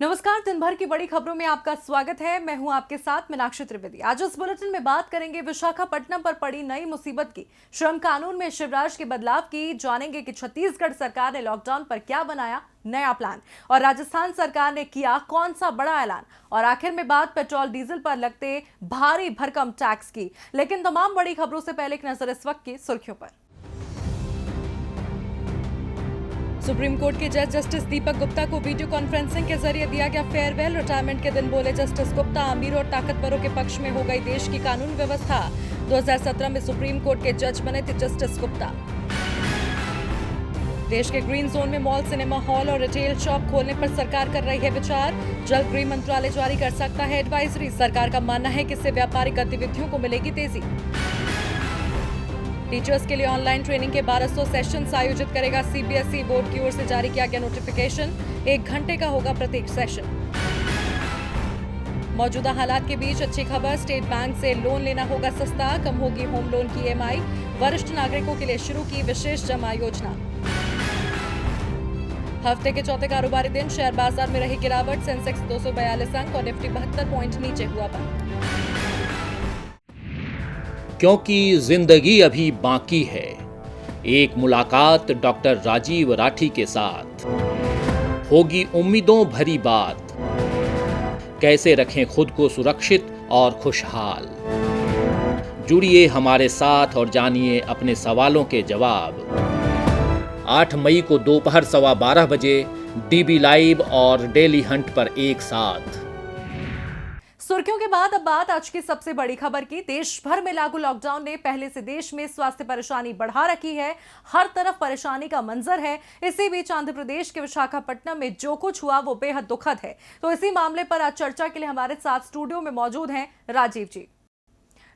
नमस्कार, दिन भर की बड़ी खबरों में आपका स्वागत है। मैं हूं आपके साथ मीनाक्षी त्रिवेदी। आज इस बुलेटिन में बात करेंगे विशाखापट्टनम पर पड़ी नई मुसीबत की, श्रम कानून में शिवराज के बदलाव की, जानेंगे कि छत्तीसगढ़ सरकार ने लॉकडाउन पर क्या बनाया नया प्लान और राजस्थान सरकार ने किया कौन सा बड़ा ऐलान, और आखिर में बात पेट्रोल डीजल पर लगते भारी भरकम टैक्स की। लेकिन तमाम बड़ी खबरों से पहले एक नजर इस वक्त की सुर्खियों पर। सुप्रीम कोर्ट के जज जस्टिस दीपक गुप्ता को वीडियो कॉन्फ्रेंसिंग के जरिए दिया गया फेयरवेल। रिटायरमेंट के दिन बोले जस्टिस गुप्ता, अमीरों और ताकतवरों के पक्ष में हो गई देश की कानून व्यवस्था। 2017 में सुप्रीम कोर्ट के जज बने थे जस्टिस गुप्ता। देश के ग्रीन जोन में मॉल, सिनेमा हॉल और रिटेल शॉप खोलने पर सरकार कर रही है विचार। जल्द गृह मंत्रालय जारी कर सकता है एडवाइजरी। सरकार का मानना है कि इससे व्यापारिक गतिविधियों को मिलेगी तेजी। टीचर्स के लिए ऑनलाइन ट्रेनिंग के 1200 सेशंस आयोजित करेगा सीबीएसई बोर्ड की ओर से जारी किया गया नोटिफिकेशन। 1 घंटे का होगा प्रत्येक सेशन। मौजूदा हालात के बीच अच्छी खबर, स्टेट बैंक से लोन लेना होगा सस्ता, कम होगी होम लोन की ईएमआई। वरिष्ठ नागरिकों के लिए शुरू की विशेष जमा योजना। हफ्ते के चौथे कारोबारी दिन शेयर बाजार में रही गिरावट, सेंसेक्स 242 अंक और निफ्टी 72 पॉइंट नीचे हुआ बंद। क्योंकि जिंदगी अभी बाकी है, एक मुलाकात डॉक्टर राजीव राठी के साथ होगी उम्मीदों भरी बात। कैसे रखें खुद को सुरक्षित और खुशहाल। जुड़िए हमारे साथ और जानिए अपने सवालों के जवाब। 8 मई को दोपहर 12:15 बजे डीबी लाइव और डेली हंट पर एक साथ। सुर्खियों के बाद अब बात आज की सबसे बड़ी खबर की। देश भर में लागू लॉकडाउन ने पहले से देश में स्वास्थ्य परेशानी बढ़ा रखी है। हर तरफ परेशानी का मंजर है। इसी बीच आंध्र प्रदेश के विशाखापट्टनम में जो कुछ हुआ वो बेहद दुखद है। तो इसी मामले पर आज चर्चा के लिए हमारे साथ स्टूडियो में मौजूद हैं राजीव जी।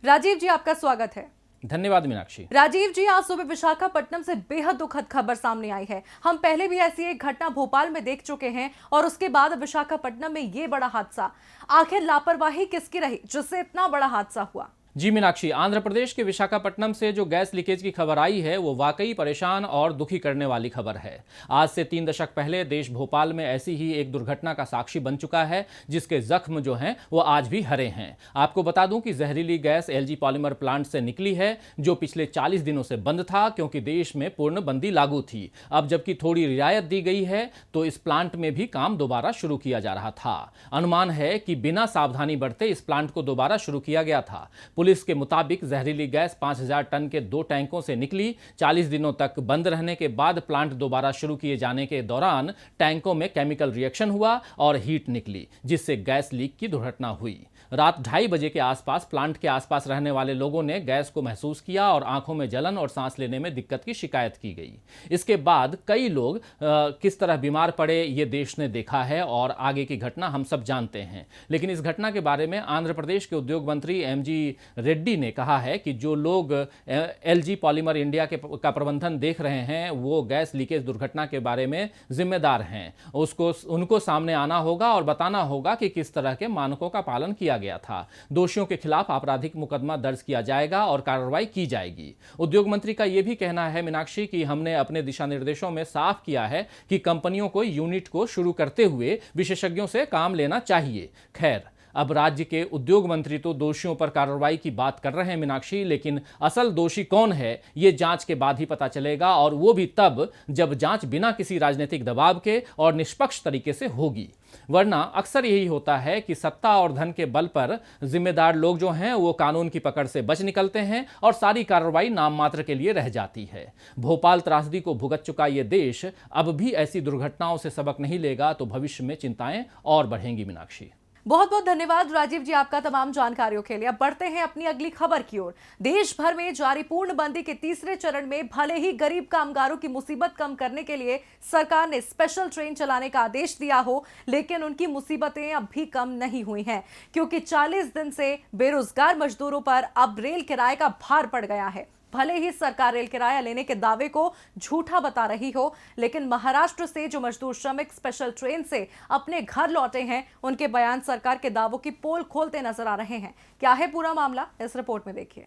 राजीव जी, आपका स्वागत है। धन्यवाद मीनाक्षी। राजीव जी, आज सुबह विशाखापट्टनम से बेहद दुखद खबर सामने आई है। हम पहले भी ऐसी एक घटना भोपाल में देख चुके हैं और उसके बाद विशाखापट्टनम में ये बड़ा हादसा। आखिर लापरवाही किसकी रही जिससे इतना बड़ा हादसा हुआ? जी मीनाक्षी, आंध्र प्रदेश के विशाखापट्टनम से जो गैस लीकेज की खबर आई है वो वाकई परेशान और दुखी करने वाली खबर है। आज से 3 दशक पहले देश भोपाल में ऐसी ही एक दुर्घटना का साक्षी बन चुका है, जिसके जख्म जो हैं वो आज भी हरे हैं। आपको बता दूं कि जहरीली गैस एलजी पॉलीमर प्लांट से निकली है, जो पिछले 40 दिनों से बंद था क्योंकि देश में पूर्णबंदी लागू थी। अब जबकि थोड़ी रियायत दी गई है तो इस प्लांट में भी काम दोबारा शुरू किया जा रहा था। अनुमान है कि बिना सावधानी बरते इस प्लांट को दोबारा शुरू किया गया था। पुलिस के मुताबिक जहरीली गैस 5000 टन के 2 टैंकों से निकली। 40 दिनों तक बंद रहने के बाद प्लांट दोबारा शुरू किए जाने के दौरान टैंकों में केमिकल रिएक्शन हुआ और हीट निकली, जिससे गैस लीक की दुर्घटना हुई। रात 2:30 बजे के आसपास प्लांट के आसपास रहने वाले लोगों ने गैस को महसूस किया और आंखों में जलन और सांस लेने में दिक्कत की शिकायत की गई। इसके बाद कई लोग किस तरह बीमार पड़े ये देश ने देखा है और आगे की घटना हम सब जानते हैं। लेकिन इस घटना के बारे में आंध्र प्रदेश के उद्योग मंत्री एमजी रेड्डी ने कहा है कि जो लोग एलजी पॉलीमर इंडिया का प्रबंधन देख रहे हैं वो गैस लीकेज दुर्घटना के बारे में जिम्मेदार हैं। उनको सामने आना होगा और बताना होगा कि किस तरह के मानकों का पालन किया गया था। दोषियों के खिलाफ आपराधिक मुकदमा दर्ज किया जाएगा और कार्रवाई की जाएगी। उद्योग मंत्री का यह भी कहना है मीनाक्षी कि हमने अपने दिशा निर्देशों में साफ किया है कि कंपनियों को यूनिट को शुरू करते हुए विशेषज्ञों से काम लेना चाहिए। खैर, अब राज्य के उद्योग मंत्री तो दोषियों पर कार्रवाई की बात कर रहे हैं मीनाक्षी, लेकिन असल दोषी कौन है ये जांच के बाद ही पता चलेगा, और वो भी तब जब जांच बिना किसी राजनीतिक दबाव के और निष्पक्ष तरीके से होगी। वरना अक्सर यही होता है कि सत्ता और धन के बल पर जिम्मेदार लोग जो हैं वो कानून की पकड़ से बच निकलते हैं और सारी कार्रवाई नाम मात्र के लिए रह जाती है। भोपाल त्रासदी को भुगत चुका ये देश अब भी ऐसी दुर्घटनाओं से सबक नहीं लेगा तो भविष्य में चिंताएं और बढ़ेंगी मीनाक्षी। बहुत बहुत धन्यवाद राजीव जी आपका तमाम जानकारियों के लिए। अब बढ़ते हैं अपनी अगली खबर की ओर। देश भर में जारी पूर्णबंदी के तीसरे चरण में भले ही गरीब कामगारों की मुसीबत कम करने के लिए सरकार ने स्पेशल ट्रेन चलाने का आदेश दिया हो, लेकिन उनकी मुसीबतें अब भी कम नहीं हुई हैं, क्योंकि 40 दिन से बेरोजगार मजदूरों पर अब रेल किराए का भार पड़ गया है। भले ही सरकार रेल किराया लेने के दावे को झूठा बता रही हो, लेकिन महाराष्ट्र से जो मजदूर श्रमिक स्पेशल ट्रेन से अपने घर लौटे हैं, उनके बयान सरकार के दावों की पोल खोलते नजर आ रहे हैं। क्या है पूरा मामला, इस रिपोर्ट में देखिए।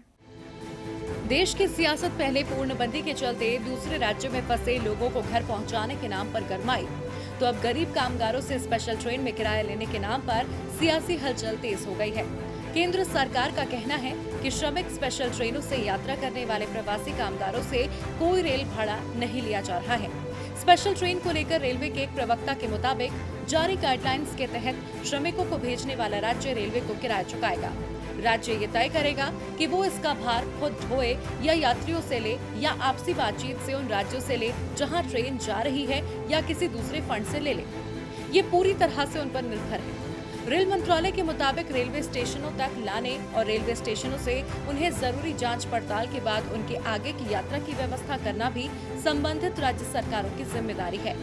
देश की सियासत पहले पूर्णबंदी के चलते दूसरे राज्यों में फंसे लोगों को घर पहुंचाने के नाम पर गरमाई, तो अब गरीब कामगारों से स्पेशल ट्रेन में किराया लेने के नाम पर सियासी हलचल तेज हो गई है। केंद्र सरकार का कहना है कि श्रमिक स्पेशल ट्रेनों से यात्रा करने वाले प्रवासी कामगारों से कोई रेल भाड़ा नहीं लिया जा रहा है। स्पेशल ट्रेन को लेकर रेलवे के एक प्रवक्ता के मुताबिक जारी गाइडलाइंस के तहत श्रमिकों को भेजने वाला राज्य रेलवे को किराया चुकाएगा। राज्य ये तय करेगा कि वो इसका भार खुद ढोए या यात्रियों से ले या आपसी बातचीत से उन राज्यों से ले जहां ट्रेन जा रही है या किसी दूसरे फंड से ले। ये पूरी तरह से उन पर निर्भर है। रेल मंत्रालय के मुताबिक रेलवे स्टेशनों तक लाने और रेलवे स्टेशनों से उन्हें जरूरी जांच पड़ताल के बाद उनके आगे की यात्रा की व्यवस्था करना भी संबंधित राज्य सरकारों की जिम्मेदारी है।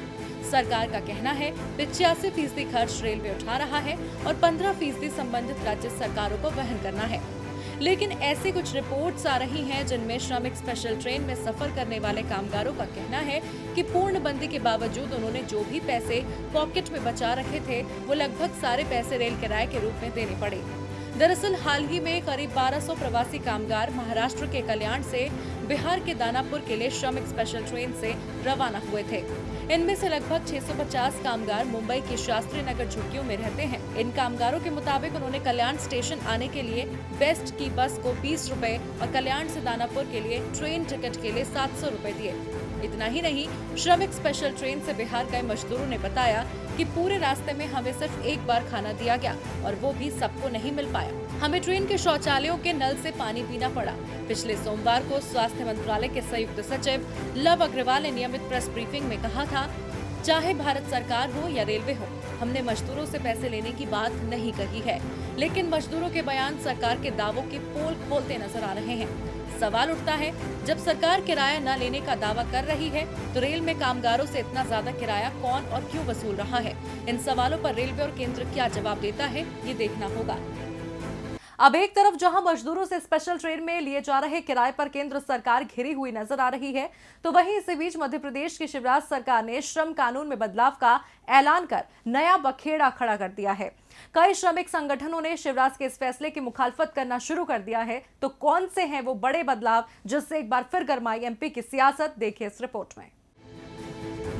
सरकार का कहना है 85% खर्च रेलवे उठा रहा है और 15% संबंधित राज्य सरकारों को वहन करना है। लेकिन ऐसी कुछ रिपोर्ट्स आ रही हैं जिनमें श्रमिक स्पेशल ट्रेन में सफर करने वाले कामगारों का कहना है कि पूर्णबंदी के बावजूद उन्होंने जो भी पैसे पॉकेट में बचा रखे थे वो लगभग सारे पैसे रेल किराए के रूप में देने पड़े। दरअसल हाल ही में करीब 1200 प्रवासी कामगार महाराष्ट्र के कल्याण से बिहार के दानापुर के लिए श्रमिक स्पेशल ट्रेन से रवाना हुए थे। इनमें से लगभग 650 कामगार मुंबई के शास्त्री नगर झुग्गियों में रहते हैं। इन कामगारों के मुताबिक उन्होंने कल्याण स्टेशन आने के लिए बेस्ट की बस को 20 रुपए और कल्याण से दानापुर के लिए ट्रेन टिकट के लिए 700 रुपए दिए। इतना ही नहीं, श्रमिक स्पेशल ट्रेन से बिहार गए मजदूरों ने बताया कि पूरे रास्ते में हमें सिर्फ एक बार खाना दिया गया और वो भी सबको नहीं मिल पाया। हमें ट्रेन के शौचालयों के नल से पानी पीना पड़ा। पिछले सोमवार को स्वास्थ्य मंत्रालय के संयुक्त सचिव लव अग्रवाल ने नियमित प्रेस ब्रीफिंग में कहा था, चाहे भारत सरकार हो या रेलवे हो, हमने मजदूरों से पैसे लेने की बात नहीं कही है। लेकिन मजदूरों के बयान सरकार के दावों की पोल खोलते नजर आ रहे हैं। सवाल उठता है, जब सरकार किराया न लेने का दावा कर रही है तो रेल में कामगारों से इतना ज्यादा किराया कौन और क्यों वसूल रहा है? इन सवालों पर रेलवे और केंद्र क्या जवाब देता है, ये देखना होगा। अब एक तरफ जहां मजदूरों से स्पेशल ट्रेन में लिए जा रहे किराए पर केंद्र सरकार घिरी हुई नजर आ रही है, तो वहीं इसी बीच मध्य प्रदेश की शिवराज सरकार ने श्रम कानून में बदलाव का ऐलान कर नया बखेड़ा खड़ा कर दिया है। कई श्रमिक संगठनों ने शिवराज के इस फैसले की मुखालफत करना शुरू कर दिया है। तो कौन से हैं वो बड़े बदलाव जिससे एक बार फिर गरमाई एमपी की सियासत, देखिए इस रिपोर्ट में।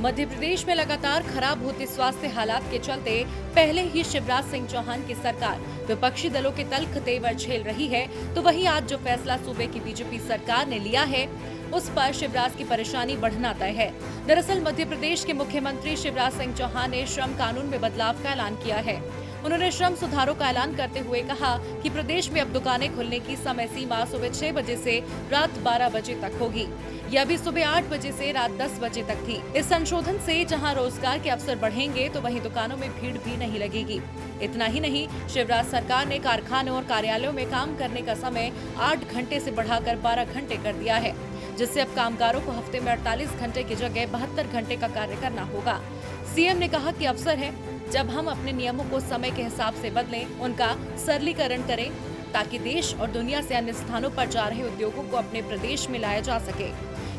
मध्य प्रदेश में लगातार खराब होते स्वास्थ्य हालात के चलते पहले ही शिवराज सिंह चौहान की सरकार विपक्षी दलों के तल्ख तेवर झेल रही है, तो वहीं आज जो फैसला सूबे की बीजेपी सरकार ने लिया है उस पर शिवराज की परेशानी बढ़ना तय है। दरअसल मध्य प्रदेश के मुख्यमंत्री शिवराज सिंह चौहान ने श्रम कानून में बदलाव का ऐलान किया है। उन्होंने श्रम सुधारों का ऐलान करते हुए कहा कि प्रदेश में अब दुकानें खुलने की समय सीमा सुबह 6 बजे से रात 12 बजे तक होगी। यह भी सुबह 8 बजे से रात 10 बजे तक थी। इस संशोधन से जहां रोजगार के अवसर बढ़ेंगे तो वहीं दुकानों में भीड़ भी नहीं लगेगी। इतना ही नहीं, शिवराज सरकार ने कारखानों और कार्यालयों में काम करने का समय 8 घंटे से बढ़ाकर 12 घंटे कर दिया है, जिससे अब कामगारों को हफ्ते में 48 घंटे की जगह 72 घंटे का कार्य करना होगा। सीएम ने कहा कि अवसर है जब हम अपने नियमों को समय के हिसाब से बदलें, उनका सरलीकरण करें, ताकि देश और दुनिया से अन्य स्थानों पर जा रहे उद्योगों को अपने प्रदेश में लाया जा सके।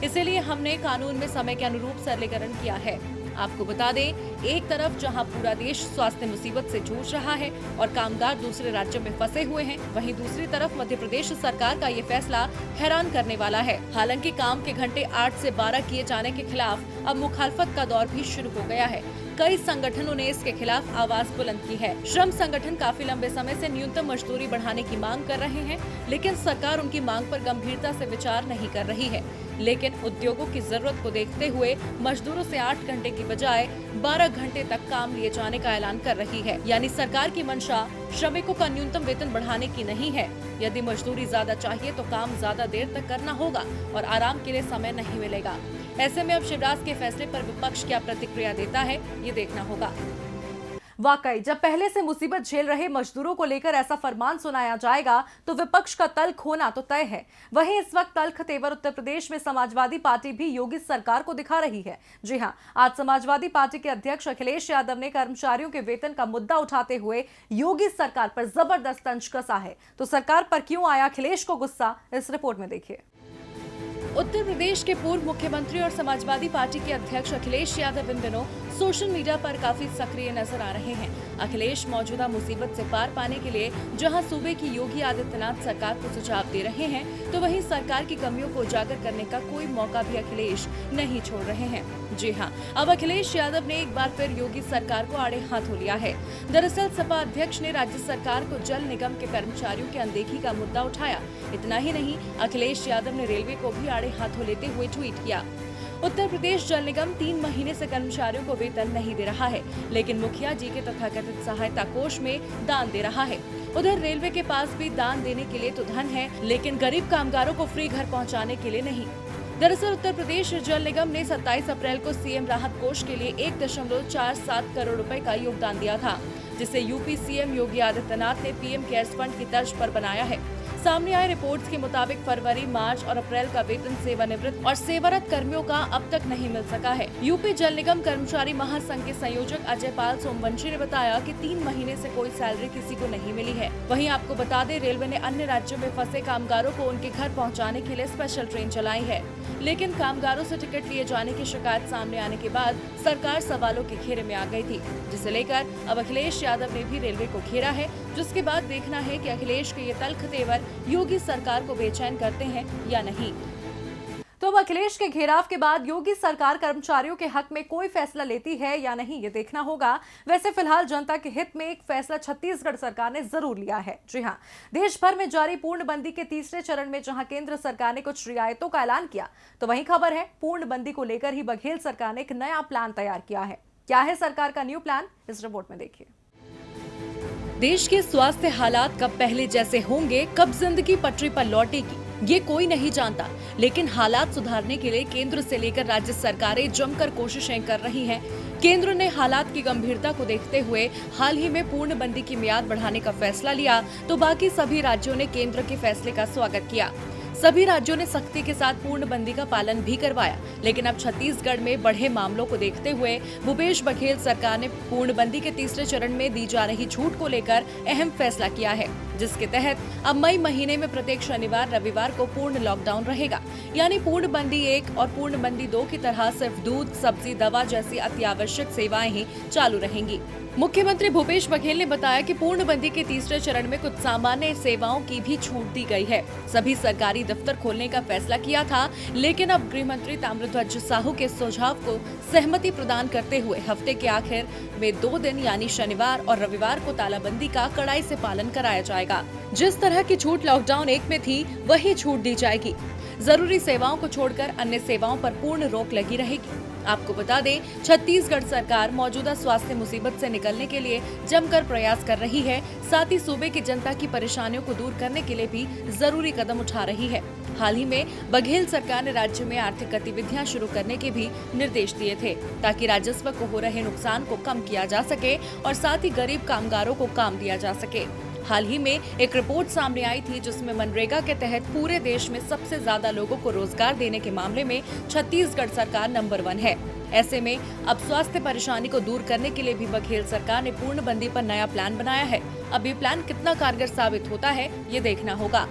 इसीलिए हमने कानून में समय के अनुरूप सरलीकरण किया है। आपको बता दें, एक तरफ जहां पूरा देश स्वास्थ्य मुसीबत से जूझ रहा है और कामगार दूसरे राज्यों में फंसे हुए हैं, वहीं दूसरी तरफ मध्य प्रदेश सरकार का ये फैसला हैरान करने वाला है। हालांकि काम के घंटे 8 से 12 किए जाने के खिलाफ अब मुखालफत का दौर भी शुरू हो गया है। कई संगठनों ने इसके खिलाफ आवाज बुलंद की है। श्रम संगठन काफी लंबे समय से न्यूनतम मजदूरी बढ़ाने की मांग कर रहे हैं, लेकिन सरकार उनकी मांग पर गंभीरता से विचार नहीं कर रही है। लेकिन उद्योगों की जरूरत को देखते हुए मजदूरों से 8 घंटे की बजाय 12 घंटे तक काम लिए जाने का ऐलान कर रही है। यानी सरकार की मंशा श्रमिकों का न्यूनतम वेतन बढ़ाने की नहीं है। यदि मजदूरी ज्यादा चाहिए तो काम ज्यादा देर तक करना होगा और आराम के लिए समय नहीं मिलेगा। ऐसे में अब शिवराज के फैसले पर विपक्ष क्या प्रतिक्रिया देता है, ये देखना होगा। वाकई जब पहले से मुसीबत झेल रहे मजदूरों को लेकर ऐसा फरमान सुनाया जाएगा तो विपक्ष का तल्ख होना तो तय है। वहीं इस वक्त तल्ख तेवर उत्तर प्रदेश में समाजवादी पार्टी भी योगी सरकार को दिखा रही है। जी हां, आज समाजवादी पार्टी के अध्यक्ष अखिलेश यादव ने कर्मचारियों के वेतन का मुद्दा उठाते हुए योगी सरकार पर जबरदस्त तंज कसा है। तो सरकार पर क्यों आया अखिलेश को गुस्सा, इस रिपोर्ट में देखिए। उत्तर प्रदेश के पूर्व मुख्यमंत्री और समाजवादी पार्टी के अध्यक्ष अखिलेश यादव इन दिनों सोशल मीडिया पर काफी सक्रिय नजर आ रहे हैं। अखिलेश मौजूदा मुसीबत से पार पाने के लिए जहां सूबे की योगी आदित्यनाथ सरकार को सुझाव दे रहे हैं, तो वहीं सरकार की कमियों को उजागर करने का कोई मौका भी अखिलेश नहीं छोड़ रहे हैं। जी हां, अब अखिलेश यादव ने एक बार फिर योगी सरकार को आड़े हाथों लिया है। दरअसल सपा अध्यक्ष ने राज्य सरकार को जल निगम के कर्मचारियों की अनदेखी का मुद्दा उठाया। इतना ही नहीं, अखिलेश यादव ने रेलवे को भी आड़े हाथों लेते हुए ट्वीट किया। उत्तर प्रदेश जल निगम 3 महीने से कर्मचारियों को वेतन नहीं दे रहा है, लेकिन मुखिया जी के तथाकथित सहायता कोष में दान दे रहा है। उधर रेलवे के पास भी दान देने के लिए तो धन है, लेकिन गरीब कामगारों को फ्री घर पहुंचाने के लिए नहीं। दरअसल उत्तर प्रदेश जल निगम ने 27 अप्रैल को सीएम राहत कोष के लिए 1.47 करोड़ रुपए का योगदान दिया था, जिसे यूपी सीएम योगी आदित्यनाथ ने पीएम केयर्स फंड की तर्ज पर बनाया है। सामने आए रिपोर्ट्स के मुताबिक फरवरी, मार्च और अप्रैल का वेतन सेवानिवृत्त और सेवारत कर्मियों का अब तक नहीं मिल सका है। यूपी जल निगम कर्मचारी महासंघ के संयोजक अजय पाल सोमवंशी ने बताया कि 3 महीने से कोई सैलरी किसी को नहीं मिली है। वहीं आपको बता दें, रेलवे ने अन्य राज्यों में फंसे कामगारों को उनके घर पहुँचाने के लिए स्पेशल ट्रेन चलाई है, लेकिन कामगारों से टिकट लिए जाने की शिकायत सामने आने के बाद सरकार सवालों के घेरे में आ गई थी, जिसे लेकर अब अखिलेश यादव ने भी रेलवे को घेरा है। जिसके बाद देखना है कि अखिलेश के ये तल्ख तेवर योगी सरकार को बेचैन करते हैं या नहीं। तो अब अखिलेश के घेराव के बाद योगी सरकार कर्मचारियों के हक में कोई फैसला लेती है या नहीं, ये देखना होगा। वैसे फिलहाल जनता के हित में एक फैसला छत्तीसगढ़ सरकार ने जरूर लिया है। जी हां, देश भर में जारी पूर्णबंदी के तीसरे चरण में जहां केंद्र सरकार ने कुछ रियायतों का ऐलान किया, तो वहीं खबर है पूर्णबंदी को लेकर ही बघेल सरकार ने एक नया प्लान तैयार किया है। क्या है सरकार का न्यू प्लान, इस रिपोर्ट में देखिए। देश के स्वास्थ्य हालात कब पहले जैसे होंगे, कब जिंदगी पटरी पर लौटेगी, ये कोई नहीं जानता, लेकिन हालात सुधारने के लिए केंद्र से लेकर राज्य सरकारें जमकर कोशिशें कर रही हैं। केंद्र ने हालात की गंभीरता को देखते हुए हाल ही में पूर्णबंदी की मियाद बढ़ाने का फैसला लिया, तो बाकी सभी राज्यों ने केंद्र के फैसले का स्वागत किया। सभी राज्यों ने सख्ती के साथ पूर्णबंदी का पालन भी करवाया, लेकिन अब छत्तीसगढ़ में बढ़े मामलों को देखते हुए भूपेश बघेल सरकार ने पूर्णबंदी के तीसरे चरण में दी जा रही छूट को लेकर अहम फैसला किया है, जिसके तहत अब मई महीने में प्रत्येक शनिवार रविवार को पूर्ण लॉकडाउन रहेगा। यानी पूर्णबंदी 1 और पूर्णबंदी 2 की तरह सिर्फ दूध, सब्जी, दवा जैसी अत्यावश्यक सेवाएं ही चालू रहेंगी। मुख्यमंत्री भूपेश बघेल ने बताया कि पूर्णबंदी के तीसरे चरण में कुछ सामान्य सेवाओं की भी छूट दी गई है। सभी सरकारी दफ्तर खोलने का फैसला किया था, लेकिन अब गृह मंत्री ताम्रध्वज साहू के सुझाव को सहमति प्रदान करते हुए हफ्ते के आखिर में 2 दिन यानी शनिवार और रविवार को तालाबंदी का कड़ाई से पालन कराया जाएगा। जिस तरह की छूट लॉकडाउन 1 में थी, वही छूट दी जाएगी। जरूरी सेवाओं को छोड़कर अन्य सेवाओं पर पूर्ण रोक लगी रहेगी। आपको बता दें, छत्तीसगढ़ सरकार मौजूदा स्वास्थ्य मुसीबत से निकलने के लिए जमकर प्रयास कर रही है। साथ ही सूबे की जनता की परेशानियों को दूर करने के लिए भी जरूरी कदम उठा रही है। हाल ही में बघेल सरकार ने राज्य में आर्थिक गतिविधियां शुरू करने के भी निर्देश दिए थे, ताकि राजस्व को हो रहे नुकसान को कम किया जा सके और साथ ही गरीब कामगारों को काम दिया जा सके। हाल ही में एक रिपोर्ट सामने आई थी, जिसमें मनरेगा के तहत पूरे देश में सबसे ज्यादा लोगों को रोजगार देने के मामले में छत्तीसगढ़ सरकार नंबर 1 है। ऐसे में अब स्वास्थ्य परेशानी को दूर करने के लिए भी बघेल सरकार ने पूर्णबंदी पर नया प्लान बनाया है। अब ये प्लान कितना कारगर साबित होता है, ये देखना होगा।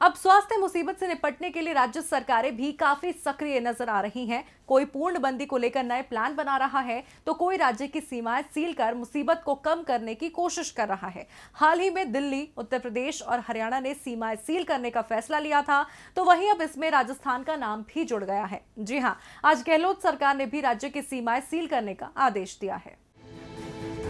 अब स्वास्थ्य मुसीबत से निपटने के लिए राज्य सरकारें भी काफी सक्रिय नजर आ रही हैं। कोई पूर्णबंदी को लेकर नए प्लान बना रहा है, तो कोई राज्य की सीमाएं सील कर मुसीबत को कम करने की कोशिश कर रहा है। हाल ही में दिल्ली, उत्तर प्रदेश और हरियाणा ने सीमाएं सील करने का फैसला लिया था, तो वहीं अब इसमें राजस्थान का नाम भी जुड़ गया है। जी हां, आज गहलोत सरकार ने भी राज्य की सीमाएं सील करने का आदेश दिया है।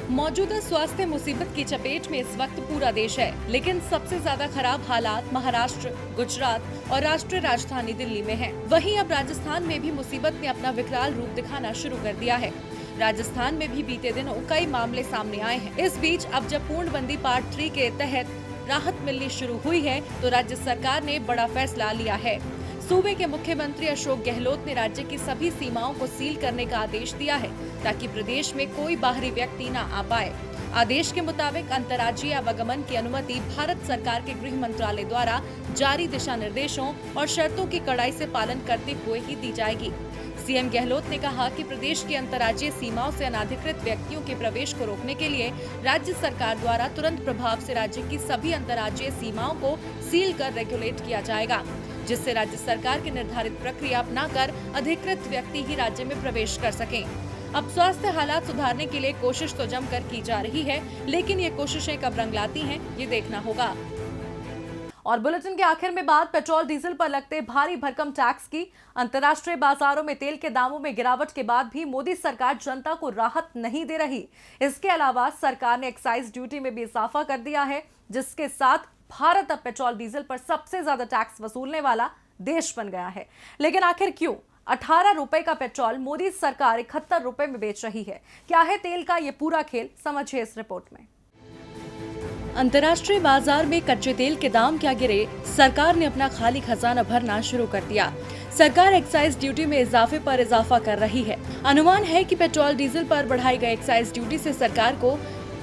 मौजूदा स्वास्थ्य मुसीबत की चपेट में इस वक्त पूरा देश है, लेकिन सबसे ज्यादा खराब हालात महाराष्ट्र, गुजरात और राष्ट्रीय राजधानी दिल्ली में है। वहीं अब राजस्थान में भी मुसीबत ने अपना विकराल रूप दिखाना शुरू कर दिया है। राजस्थान में भी बीते दिनों कई मामले सामने आए हैं। इस बीच अब जब पूर्णबंदी पार्ट 3 के तहत राहत मिलनी शुरू हुई है, तो राज्य सरकार ने बड़ा फैसला लिया है। सूबे के मुख्यमंत्री अशोक गहलोत ने राज्य की सभी सीमाओं को सील करने का आदेश दिया है, ताकि प्रदेश में कोई बाहरी व्यक्ति न आ पाए। आदेश के मुताबिक अंतर्राज्यीय आवागमन की अनुमति भारत सरकार के गृह मंत्रालय द्वारा जारी दिशा निर्देशों और शर्तों की कड़ाई से पालन करते हुए ही दी जाएगी। सीएम गहलोत ने कहा कि प्रदेश की अंतर्राज्यीय सीमाओं से अनाधिकृत व्यक्तियों के प्रवेश को रोकने के लिए राज्य सरकार द्वारा तुरंत प्रभाव से राज्य की सभी अंतर्राज्यीय सीमाओं को सील कर रेगुलेट किया जाएगा, जिससे राज्य सरकार की निर्धारित प्रक्रिया अपनाकर अधिकृत व्यक्ति ही राज्य में प्रवेश कर सकें। अब स्वास्थ्य हालात सुधारने के लिए कोशिश तो जमकर की जा रही है, लेकिन ये कोशिशें कब रंग लाती हैं, ये देखना होगा। और बुलेटिन के आखिर में बात पेट्रोल डीजल पर लगते भारी भरकम टैक्स की। अंतर्राष्ट्रीय बाजारों में तेल के दामों में गिरावट के बाद भी मोदी सरकार जनता को राहत नहीं दे रही। इसके अलावा सरकार ने एक्साइज ड्यूटी में भी इजाफा कर दिया है, जिसके साथ भारत अब पेट्रोल डीजल पर सबसे ज्यादा टैक्स वसूलने वाला देश बन गया है। लेकिन आखिर क्यों 18 रुपए का पेट्रोल मोदी सरकार 71 रुपए में बेच रही है? क्या है तेल का ये पूरा खेल, समझिए इस रिपोर्ट में। अंतर्राष्ट्रीय बाजार में कच्चे तेल के दाम क्या गिरे, सरकार ने अपना खाली खजाना भरना शुरू कर दिया। सरकार एक्साइज ड्यूटी में इजाफे पर इजाफा कर रही है। अनुमान है कि पेट्रोल डीजल पर बढ़ाई गई एक्साइज ड्यूटी से सरकार को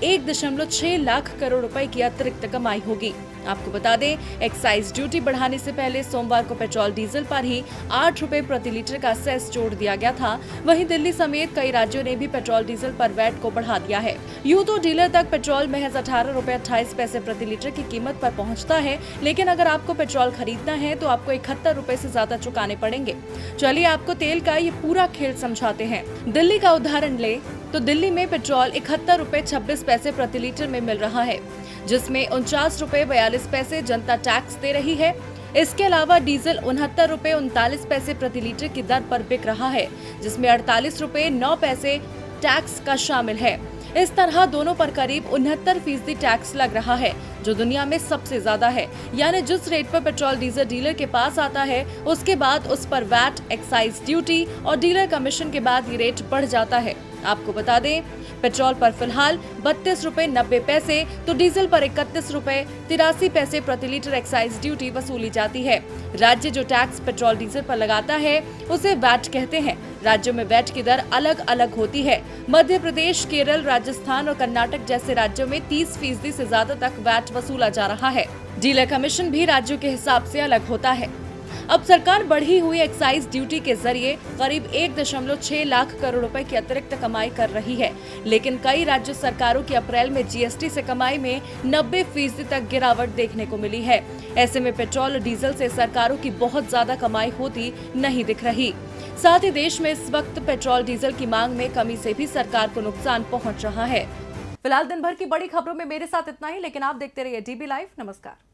1.6 लाख करोड़ रुपए की अतिरिक्त कमाई होगी। आपको बता दें, एक्साइज ड्यूटी बढ़ाने से पहले सोमवार को पेट्रोल डीजल पर ही 8 रुपए प्रति लीटर का सेस जोड़ दिया गया था। वहीं दिल्ली समेत कई राज्यों ने भी पेट्रोल डीजल पर वैट को बढ़ा दिया है। यूं तो डीलर तक पेट्रोल महज 18 रुपए 28 पैसे प्रति लीटर की कीमत पर पहुंचता है, लेकिन अगर आपको पेट्रोल खरीदना है तो आपको 71 रुपए से ज्यादा चुकाने पड़ेंगे। चलिए आपको तेल का ये पूरा खेल समझाते हैं। दिल्ली का उदाहरण ले तो दिल्ली में पेट्रोल 71 रुपए 26 पैसे प्रति लीटर में मिल रहा है, जिसमें 49 रुपए 42 पैसे जनता टैक्स दे रही है। इसके अलावा डीजल 69 रुपए 39 पैसे प्रति लीटर की दर पर बिक रहा है, जिसमें 48 रुपए 9 पैसे टैक्स का शामिल है। इस तरह दोनों पर करीब 69% टैक्स लग रहा है, जो दुनिया में सबसे ज्यादा है। यानी जिस रेट पर पेट्रोल डीजल डीलर के पास आता है, उसके बाद उस पर वैट, एक्साइज ड्यूटी और डीलर कमीशन के बाद ये रेट बढ़ जाता है। आपको बता दें, पेट्रोल पर फिलहाल 32 रुपए 90 पैसे तो डीजल पर 31 रुपए 83 पैसे प्रति लीटर एक्साइज ड्यूटी वसूली जाती है। राज्य जो टैक्स पेट्रोल डीजल पर लगाता है उसे वैट कहते हैं। राज्यों में वैट की दर अलग अलग होती है। मध्य प्रदेश, केरल, राजस्थान और कर्नाटक जैसे राज्यों में 30% से ज्यादा तक वैट वसूला जा रहा है। डीलर कमीशन भी राज्यों के हिसाब से अलग होता है। अब सरकार बढ़ी हुई एक्साइज ड्यूटी के जरिए करीब 1.6 लाख करोड़ रुपए की अतिरिक्त कमाई कर रही है, लेकिन कई राज्य सरकारों की अप्रैल में जीएसटी से कमाई में 90% तक गिरावट देखने को मिली है। ऐसे में पेट्रोल और डीजल से सरकारों की बहुत ज्यादा कमाई होती नहीं दिख रही। साथ ही देश में इस वक्त पेट्रोल डीजल की मांग में कमी से भी सरकार को नुकसान पहुंच रहा है। फिलहाल दिन भर की बड़ी खबरों में मेरे साथ इतना ही, लेकिन आप देखते रहिए डीबी लाइव। नमस्कार।